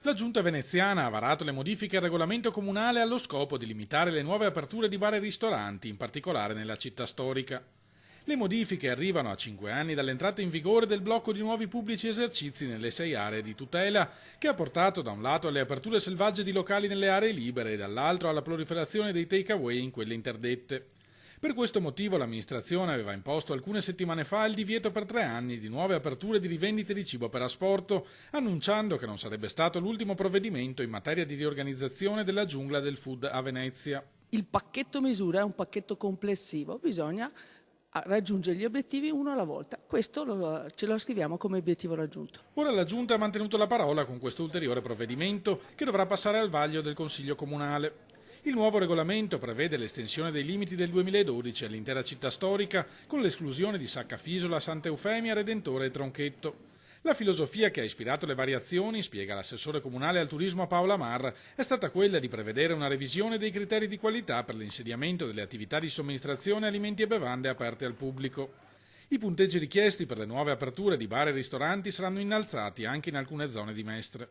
La Giunta veneziana ha varato le modifiche al regolamento comunale allo scopo di limitare le nuove aperture di bar e ristoranti, in particolare nella città storica. Le modifiche arrivano a 5 anni dall'entrata in vigore del blocco di nuovi pubblici esercizi nelle 6 aree di tutela, che ha portato da un lato alle aperture selvagge di locali nelle aree libere e dall'altro alla proliferazione dei take-away in quelle interdette. Per questo motivo l'amministrazione aveva imposto alcune settimane fa il divieto per 3 anni di nuove aperture di rivendite di cibo per asporto, annunciando che non sarebbe stato l'ultimo provvedimento in materia di riorganizzazione della giungla del food a Venezia. Il pacchetto misura è un pacchetto complessivo, bisogna raggiungere gli obiettivi uno alla volta. Questo ce lo scriviamo come obiettivo raggiunto. Ora la Giunta ha mantenuto la parola con questo ulteriore provvedimento che dovrà passare al vaglio del Consiglio Comunale. Il nuovo regolamento prevede l'estensione dei limiti del 2012 all'intera città storica con l'esclusione di Saccafisola, Santa Eufemia, Redentore e Tronchetto. La filosofia che ha ispirato le variazioni, spiega l'assessore comunale al turismo Paola Marra, è stata quella di prevedere una revisione dei criteri di qualità per l'insediamento delle attività di somministrazione alimenti e bevande aperte al pubblico. I punteggi richiesti per le nuove aperture di bar e ristoranti saranno innalzati anche in alcune zone di Mestre.